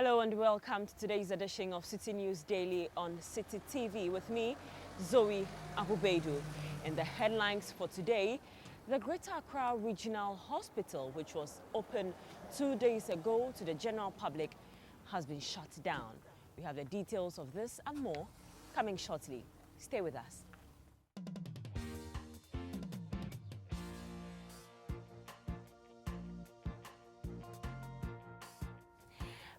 Hello and welcome to today's edition of Citi News Daily on Citi TV with me, Zoe Abu-Baidoo. And the headlines for today: the Greater Accra Regional Hospital, which was opened 2 days ago to the general public, has been shut down. We have the details of this and more coming shortly. Stay with us.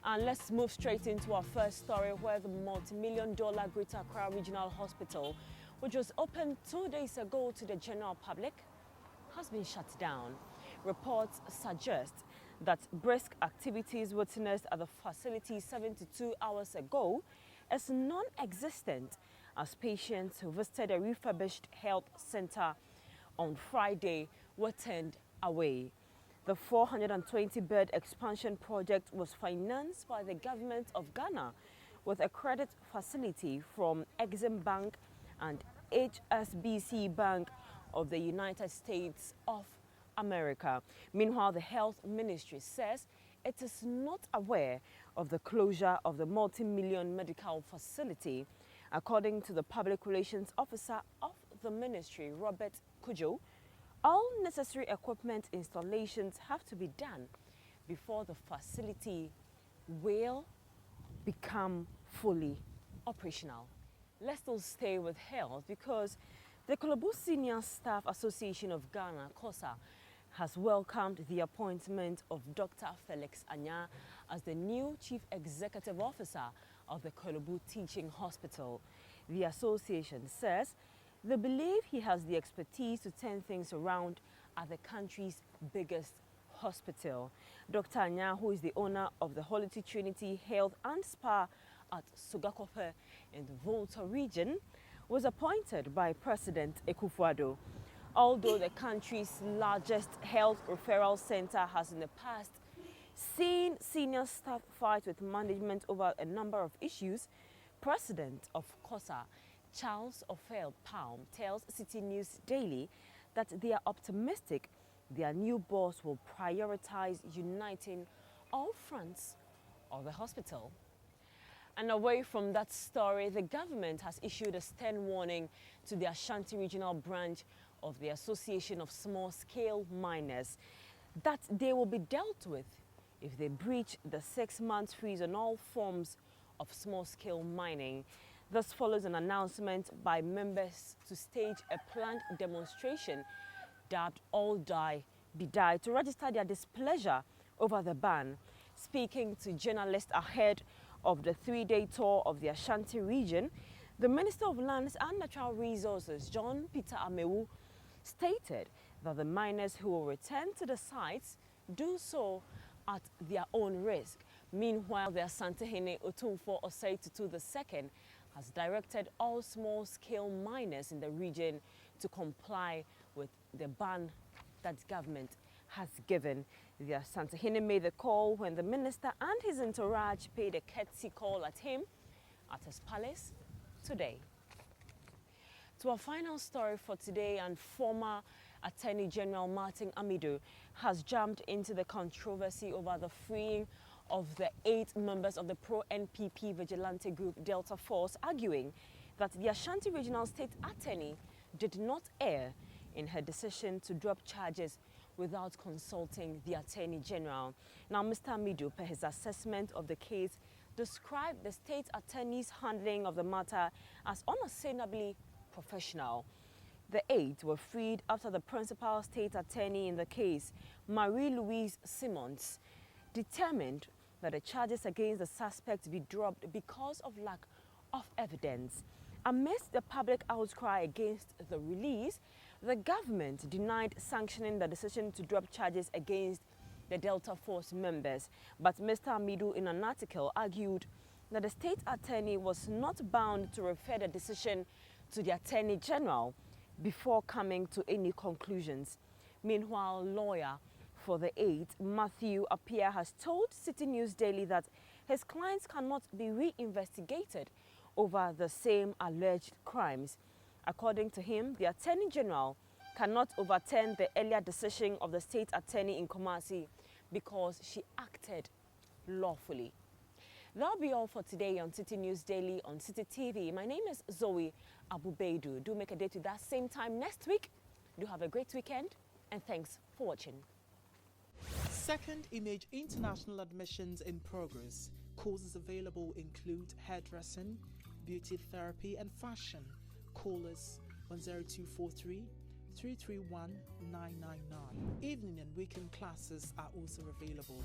And let's move straight into our first story, where the multi-million-dollar Greater Accra Regional Hospital, which was opened 2 days ago to the general public, has been shut down. Reports suggest that brisk activities witnessed at the facility 72 hours ago is non-existent, as patients who visited a refurbished health center on Friday were turned away. The 420-bed expansion project was financed by the government of Ghana with a credit facility from Exim Bank and HSBC Bank of the United States of America. Meanwhile, the Health Ministry says it is not aware of the closure of the multi-million medical facility. According to the Public Relations Officer of the Ministry, Robert Kujo, all necessary equipment installations have to be done before the facility will become fully operational. Let's still stay with health, because the Korle Senior Staff Association of Ghana, KOSSA, has welcomed the appointment of Dr. Felix Anyaa as the new Chief Executive Officer of the Korle Teaching Hospital. The association says they believe he has the expertise to turn things around at the country's biggest hospital. Dr. Anyaa, who is the owner of the Holy Trinity Health and Spa at Sugakope in the Volta region, was appointed by President Akufo-Addo. Although the country's largest health referral center has in the past seen senior staff fight with management over a number of issues, President of KOSSA, Charles Ophel Palm, tells Citi News Daily that they are optimistic their new boss will prioritize uniting all fronts of the hospital. And away from that story, the government has issued a stern warning to the Ashanti Regional Branch of the Association of Small-Scale Miners that they will be dealt with if they breach the 6-month freeze on all forms of small-scale mining. This follows an announcement by members to stage a planned demonstration dubbed All Die, Be Die, to register their displeasure over the ban. Speaking to journalists ahead of the 3-day tour of the Ashanti region, the Minister of Lands and Natural Resources, John Peter Amewu, stated that the miners who will return to the sites do so at their own risk. Meanwhile, the Asantehene Otumfuo Osei Tutu II has directed all small-scale miners in the region to comply with the ban that government has given. The Asantehene made the call when the minister and his entourage paid a courtesy call at him at his palace today. To our final story for today, and former Attorney General Martin Amidu has jumped into the controversy over the freeing of the 8 members of the pro-NPP vigilante group Delta Force, arguing that the Ashanti Regional State Attorney did not err in her decision to drop charges without consulting the Attorney General. Now, Mr. Amidu, per his assessment of the case, described the State Attorney's handling of the matter as unassailably professional. The 8 were freed after the principal State Attorney in the case, Marie-Louise Simmons, determined that the charges against the suspects be dropped because of lack of evidence. Amidst the public outcry against the release, the government denied sanctioning the decision to drop charges against the Delta Force members. But Mr. Amidu, in an article, argued that the State Attorney was not bound to refer the decision to the Attorney General before coming to any conclusions. Meanwhile, lawyer for the 8, Matthew Appiah, has told Citi News Daily that his clients cannot be reinvestigated over the same alleged crimes. According to him, the Attorney General cannot overturn the earlier decision of the State Attorney in Kumasi because she acted lawfully. That'll be all for today on Citi News Daily on Citi TV. My name is Zoe Abu-Baidoo. Do make a date to that same time next week. Do have a great weekend, and thanks for watching. Second Image International admissions in progress. Courses available include hairdressing, beauty therapy and fashion. Call us 10243 331 999. Evening and weekend classes are also available.